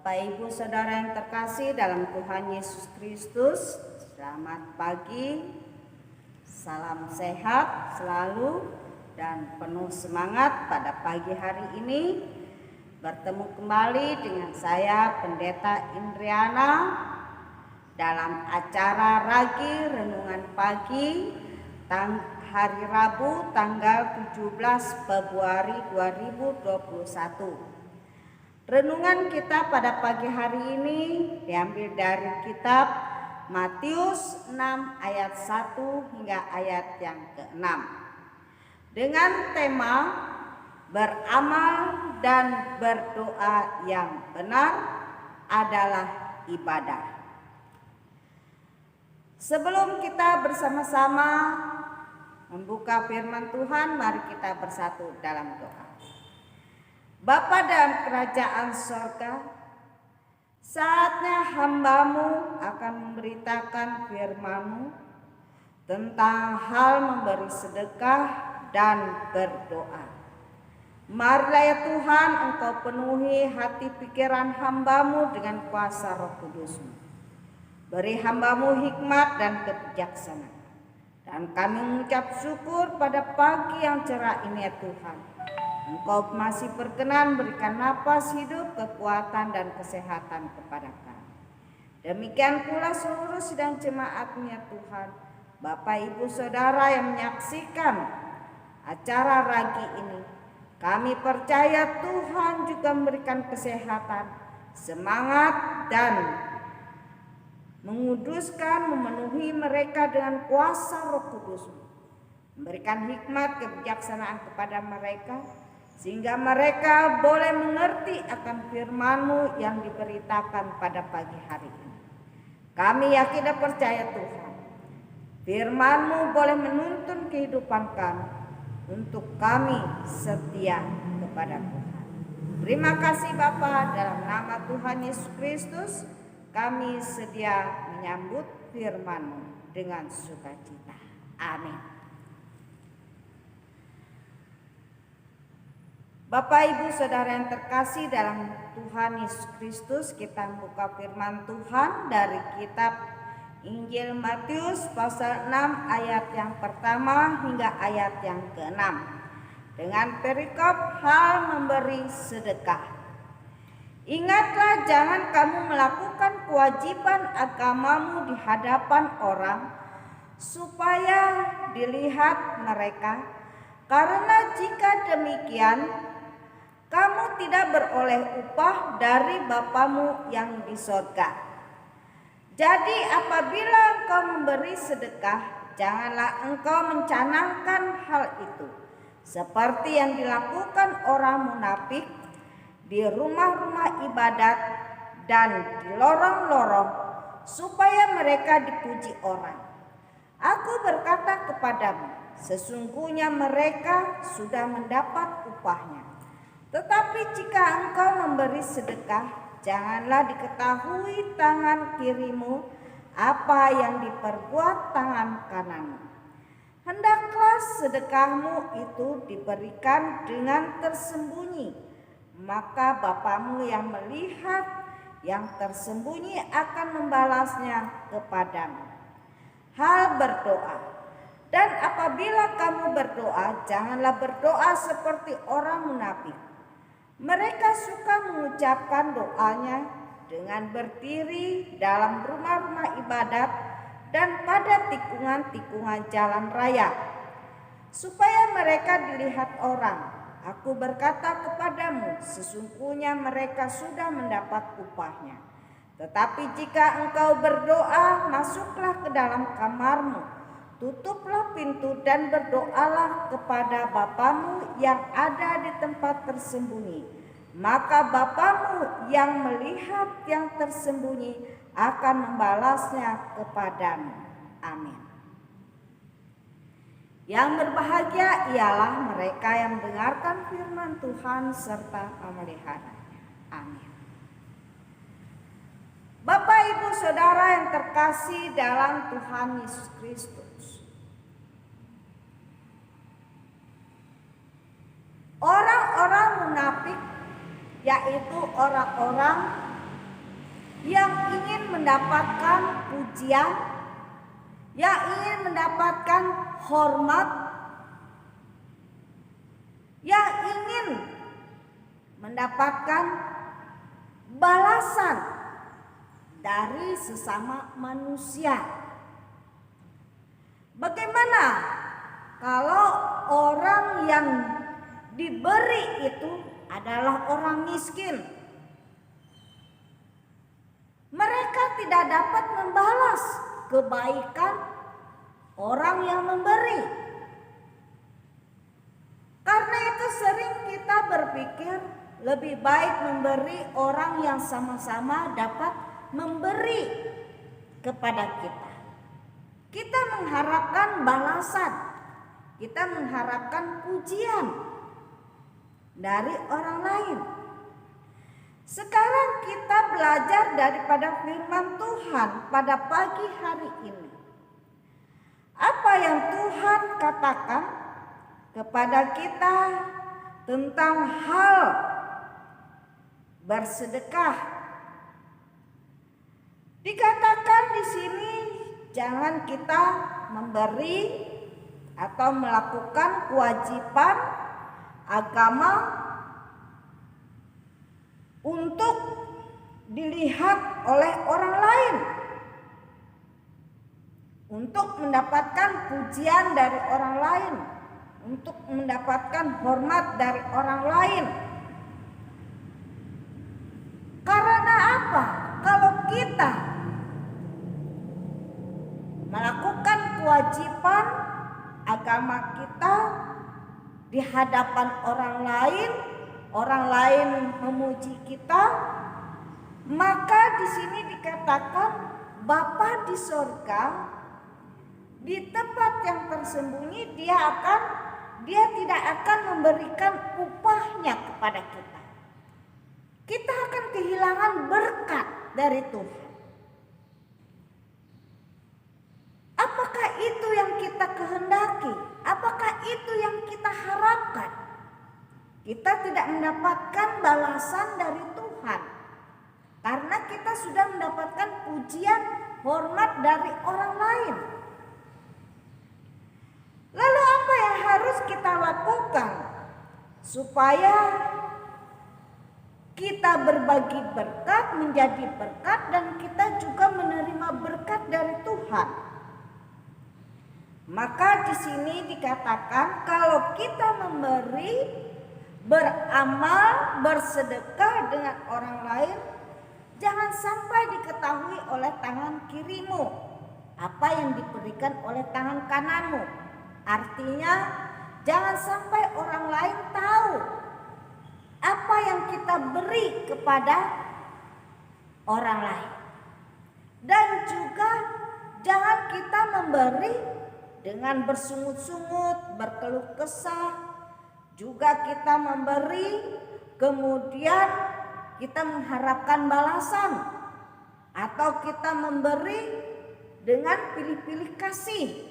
Bapak Ibu Saudara yang terkasih dalam Tuhan Yesus Kristus, selamat pagi, salam sehat selalu dan penuh semangat pada pagi hari ini. Bertemu kembali dengan saya Pendeta Indriana dalam acara Ragi Renungan Pagi hari Rabu tanggal 17 Februari 2021. Renungan kita pada pagi hari ini diambil dari kitab Matius 6 ayat 1 hingga ayat yang ke-6 dengan tema beramal dan berdoa yang benar adalah ibadah. Sebelum kita bersama-sama membuka firman Tuhan, mari kita bersatu dalam doa. Bapa dalam kerajaan sorga, saatnya hamba-Mu akan memberitakan firman-Mu tentang hal memberi sedekah dan berdoa. Marilah ya Tuhan, Engkau penuhi hati pikiran hamba-Mu dengan kuasa Roh Kudus-Mu. Beri hamba-Mu hikmat dan kebijaksanaan. Dan kami mengucap syukur pada pagi yang cerah ini ya Tuhan. Engkau masih berkenan berikan napas hidup, kekuatan dan kesehatan kepada kami. Demikian pula seluruh sidang jemaat-Mu ya Tuhan. Bapak Ibu Saudara yang menyaksikan acara Ragi ini, kami percaya Tuhan juga memberikan kesehatan, semangat dan menguduskan, memenuhi mereka dengan kuasa Roh Kudus, memberikan hikmat kebijaksanaan kepada mereka, sehingga mereka boleh mengerti akan firman-Mu yang diberitakan pada pagi hari ini. Kami yakin dan percaya Tuhan, firman-Mu boleh menuntun kehidupan kami untuk kami setia kepada Tuhan. Terima kasih Bapa, dalam nama Tuhan Yesus Kristus kami sedia menyambut firman-Mu dengan sukacita. Amin. Bapak Ibu Saudara yang terkasih dalam Tuhan Yesus Kristus, kita buka firman Tuhan dari kitab Injil Matius pasal 6 ayat yang pertama hingga ayat yang ke-6 dengan perikop hal memberi sedekah. Ingatlah, jangan kamu melakukan kewajiban agamamu di hadapan orang supaya dilihat mereka, karena jika demikian kamu tidak beroleh upah dari Bapa-Mu yang di sorga. Jadi apabila engkau memberi sedekah, janganlah engkau mencanangkan hal itu seperti yang dilakukan orang munafik di rumah-rumah ibadat dan di lorong-lorong, supaya mereka dipuji orang. Aku berkata kepadamu, sesungguhnya mereka sudah mendapat upahnya. Tetapi jika engkau memberi sedekah, janganlah diketahui tangan kirimu apa yang diperbuat tangan kananmu. Hendaklah sedekahmu itu diberikan dengan tersembunyi, maka Bapa-Mu yang melihat yang tersembunyi akan membalasnya kepadamu. Hal berdoa. Dan apabila kamu berdoa, janganlah berdoa seperti orang munafik. Mereka suka mengucapkan doanya dengan berdiri dalam rumah-rumah ibadat dan pada tikungan-tikungan jalan raya, supaya mereka dilihat orang. Aku berkata kepadamu, sesungguhnya mereka sudah mendapat upahnya. Tetapi jika engkau berdoa, masuklah ke dalam kamarmu, tutuplah pintu dan berdoalah kepada Bapa-Mu yang ada di tempat tersembunyi. Maka Bapa-Mu yang melihat yang tersembunyi akan membalasnya kepadamu. Amin. Yang berbahagia ialah mereka yang mendengarkan firman Tuhan serta memeliharanya. Amin. Bapak Ibu Saudara yang terkasih dalam Tuhan Yesus Kristus, orang-orang munafik, yaitu orang-orang yang ingin mendapatkan pujian, yang ingin mendapatkan hormat, yang ingin mendapatkan balasan dari sesama manusia. Bagaimana kalau orang yang diberi itu adalah orang miskin? Mereka tidak dapat membalas kebaikan orang yang memberi. Karena itu sering kita berpikir lebih baik memberi orang yang sama-sama dapat memberi kepada kita. Kita mengharapkan balasan, kita mengharapkan pujian dari orang lain. Sekarang kita belajar daripada firman Tuhan pada pagi hari ini. Apa yang Tuhan katakan kepada kita tentang hal bersedekah? Dikatakan di sini jangan kita memberi atau melakukan kewajiban agama untuk dilihat oleh orang lain, untuk mendapatkan pujian dari orang lain, untuk mendapatkan hormat dari orang lain. Karena apa? Kalau kita melakukan kewajiban agama kita di hadapan orang lain memuji kita, maka di sini dikatakan Bapa di sorga, di tempat yang tersembunyi dia tidak akan memberikan upahnya kepada kita. Kita akan kehilangan berkat dari Tuhan. Apakah itu yang kita kehendaki? Apakah itu yang kita harapkan? Kita tidak mendapatkan balasan dari Tuhan karena kita sudah mendapatkan pujian, hormat dari orang lain. Lalu apa yang harus kita lakukan supaya kita berbagi berkat menjadi berkat dan kita juga menerima berkat dari Tuhan? Maka di sini dikatakan kalau kita memberi, beramal, bersedekah dengan orang lain, jangan sampai diketahui oleh tangan kirimu apa yang diberikan oleh tangan kananmu. Artinya jangan sampai orang lain tahu apa yang kita beri kepada orang lain. Dan juga jangan kita memberi dengan bersungut-sungut, berkeluh kesah. Juga kita memberi kemudian kita mengharapkan balasan, atau kita memberi dengan pilih-pilih kasih.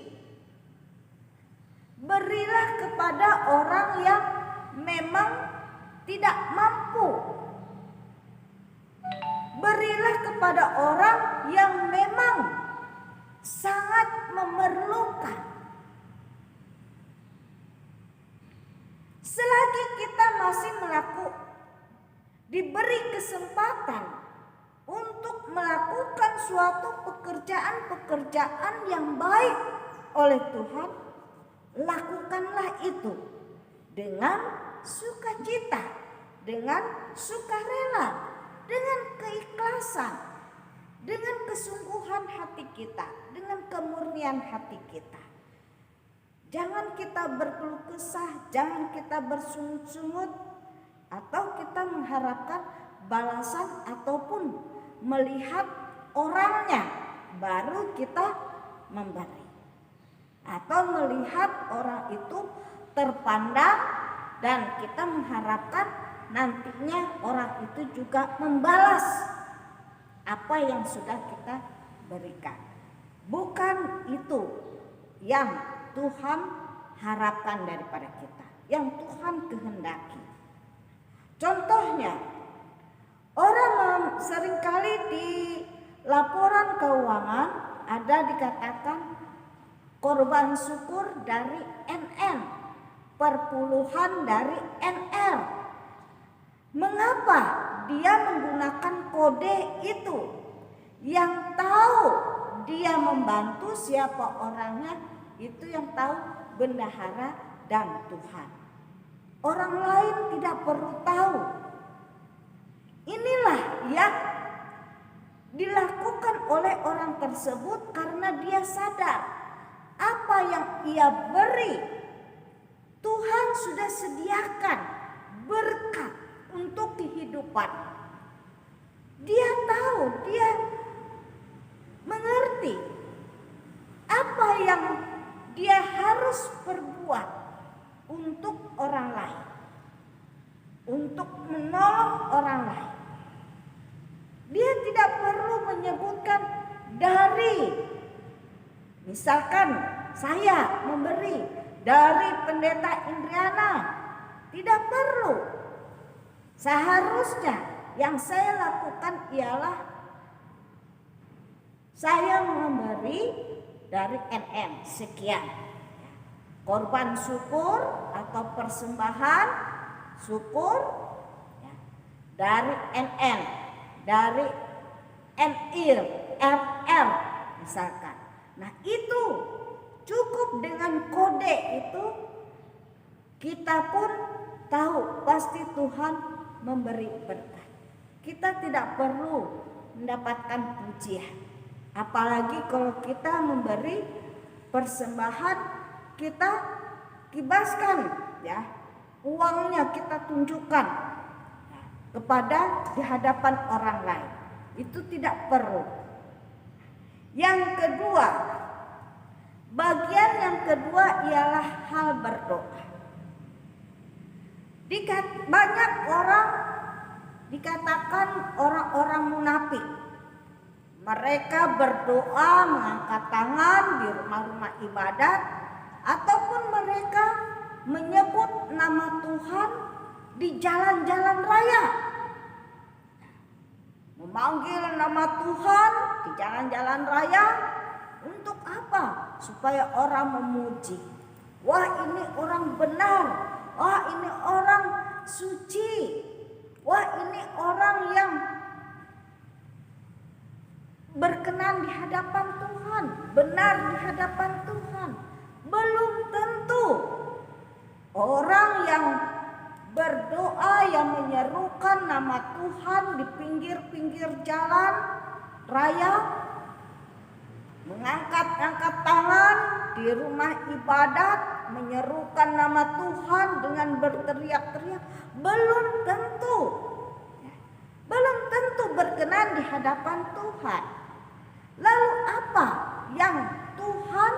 Berilah kepada orang yang memang tidak mampu. Berilah kepada orang yang memang sangat memerlukan. Selagi kita masih diberi kesempatan untuk melakukan suatu pekerjaan yang baik oleh Tuhan, lakukanlah itu dengan sukacita, dengan sukarela, dengan keikhlasan, dengan kesungguhan hati kita, dengan kemurnian hati kita. Jangan kita berkeluh kesah, jangan kita bersungut-sungut, atau kita mengharapkan balasan ataupun melihat orangnya baru kita memberi. Atau melihat orang itu terpandang dan kita mengharapkan nantinya orang itu juga membalas apa yang sudah kita berikan. Bukan itu yang Tuhan harapkan daripada kita, yang Tuhan kehendaki. Contohnya, Seringkali di laporan keuangan ada dikatakan korban syukur dari NN, perpuluhan dari NR. Mengapa dia menggunakan kode itu? Yang tahu dia membantu siapa orangnya, itu yang tahu bendahara dan Tuhan. Orang lain tidak perlu tahu. Inilah yang dilakukan oleh orang tersebut karena dia sadar apa yang ia beri Tuhan sudah sediakan berkat untuk kehidupan. Dia tahu, dia mengerti apa yang dia harus perbuat untuk orang lain, untuk menolong orang lain. Dia tidak perlu menyebutkan dari, misalkan saya memberi dari Pendeta Indriana, tidak perlu. Seharusnya yang saya lakukan ialah saya memberi dari NM sekian, korban syukur atau persembahan syukur dari NN, dari NIR, RR misalkan. Nah itu cukup dengan kode itu, kita pun tahu pasti Tuhan memberi berkat. Kita tidak perlu mendapatkan pujian. Apalagi kalau kita memberi persembahan, kita kibaskan ya, uangnya kita tunjukkan kepada di hadapan orang lain. Itu tidak perlu. Yang kedua, bagian yang kedua ialah hal berdoa. Banyak orang dikatakan orang-orang munafik. Mereka berdoa mengangkat tangan di rumah-rumah ibadat, ataupun mereka menyebut nama Tuhan di jalan-jalan raya. Memanggil nama Tuhan di jalan-jalan raya untuk apa? Supaya orang memuji. Wah, ini orang benar. Wah, ini orang suci. Wah, ini orang yang berkenan di hadapan Tuhan, benar di hadapan Tuhan. Belum tentu orang yang berdoa, yang menyerukan nama Tuhan di pinggir-pinggir jalan raya, mengangkat-angkat tangan di rumah ibadat, menyerukan nama Tuhan dengan berteriak-teriak, belum tentu berkenan di hadapan Tuhan. Lalu apa yang Tuhan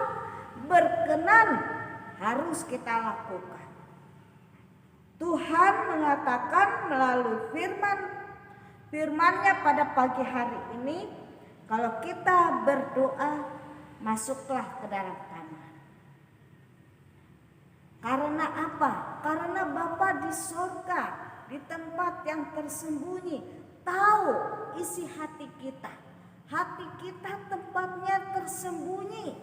berkenan harus kita lakukan? Tuhan mengatakan melalui firman-Nya pada pagi hari ini, kalau kita berdoa, masuklah ke dalam kamar. Karena apa? Karena Bapa di surga, di tempat yang tersembunyi, tahu isi hati kita. Hati kita tempatnya tersembunyi,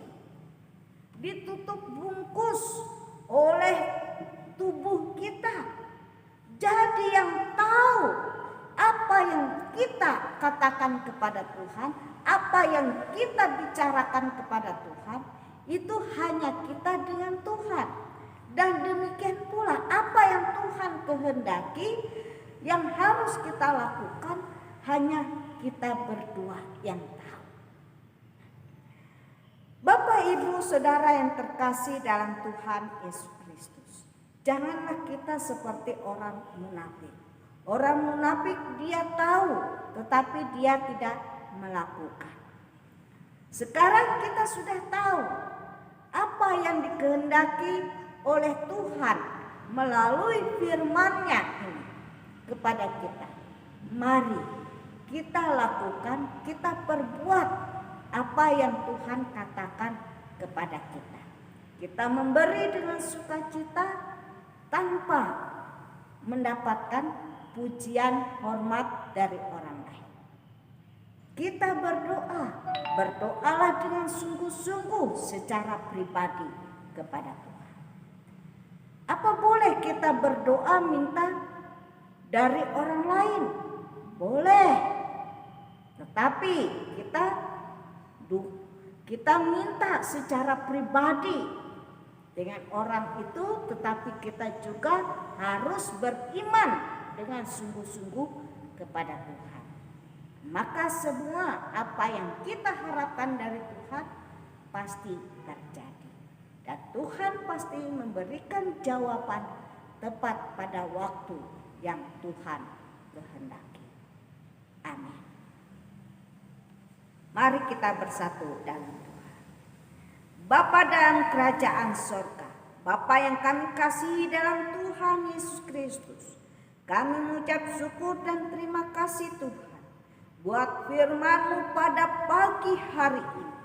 ditutup bungkus oleh tubuh kita. Jadi yang tahu apa yang kita katakan kepada Tuhan, apa yang kita bicarakan kepada Tuhan, itu hanya kita dengan Tuhan. Dan demikian pula apa yang Tuhan kehendaki, yang harus kita lakukan, hanya kita berdua yang tahu. Bapak, Ibu, Saudara yang terkasih dalam Tuhan Yesus Kristus, janganlah kita seperti orang munafik. Orang munafik dia tahu, tetapi dia tidak melakukan. Sekarang kita sudah tahu apa yang dikehendaki oleh Tuhan melalui firman-Nya ini kepada kita. Mari kita lakukan, kita perbuat apa yang Tuhan katakan kepada kita. Kita memberi dengan sukacita tanpa mendapatkan pujian, hormat dari orang lain. Kita berdoalah dengan sungguh-sungguh secara pribadi kepada Tuhan. Apa boleh kita berdoa minta dari orang lain? Boleh. Tetapi kita minta secara pribadi dengan orang itu, tetapi kita juga harus beriman dengan sungguh-sungguh kepada Tuhan. Maka semua apa yang kita harapkan dari Tuhan pasti terjadi. Dan Tuhan pasti memberikan jawaban tepat pada waktu yang Tuhan kehendaki. Amin. Mari kita bersatu dalam doa. Bapa dalam kerajaan sorga, Bapa yang kami kasihi dalam Tuhan Yesus Kristus, kami mengucap syukur dan terima kasih Tuhan buat firman-Mu pada pagi hari ini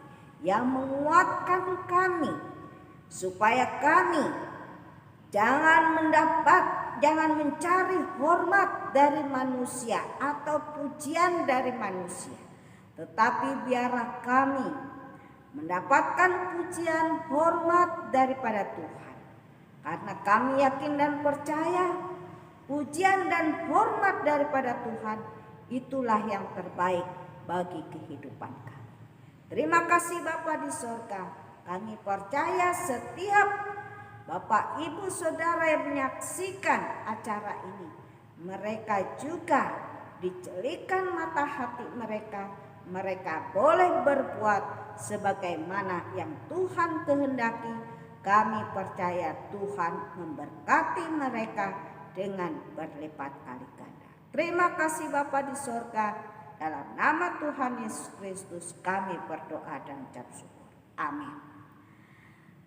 yang menguatkan kami supaya kami jangan mencari hormat dari manusia atau pujian dari manusia, tetapi biarlah kami mendapatkan pujian hormat daripada Tuhan, karena kami yakin dan percaya pujian dan hormat daripada Tuhan itulah yang terbaik bagi kehidupan kami. Terima kasih Bapa di sorga. Kami percaya setiap Bapak Ibu Saudara yang menyaksikan acara ini, mereka juga dicelikan mata hati mereka boleh berbuat sebagaimana yang Tuhan kehendaki. Kami percaya Tuhan memberkati mereka dengan berlipat kali ganda. Terima kasih Bapa di sorga, dalam nama Tuhan Yesus Kristus kami berdoa dan ucap syukur. Amin.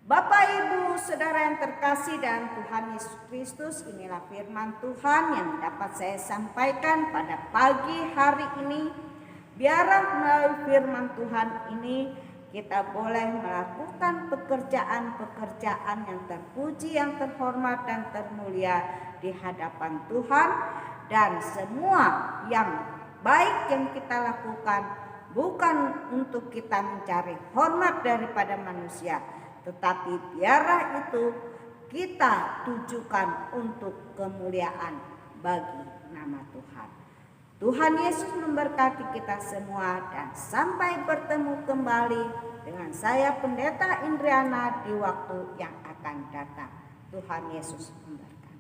Bapak Ibu Saudara yang terkasih dalam Tuhan Yesus Kristus, inilah firman Tuhan yang dapat saya sampaikan pada pagi hari ini. Biarlah melalui firman Tuhan ini kita boleh melakukan pekerjaan-pekerjaan yang terpuji, yang terhormat dan termulia di hadapan Tuhan. Dan semua yang baik yang kita lakukan bukan untuk kita mencari hormat daripada manusia, tetapi biarlah itu kita tujukan untuk kemuliaan bagi nama Tuhan. Tuhan Yesus memberkati kita semua dan sampai bertemu kembali dengan saya Pendeta Indriana di waktu yang akan datang. Tuhan Yesus memberkati.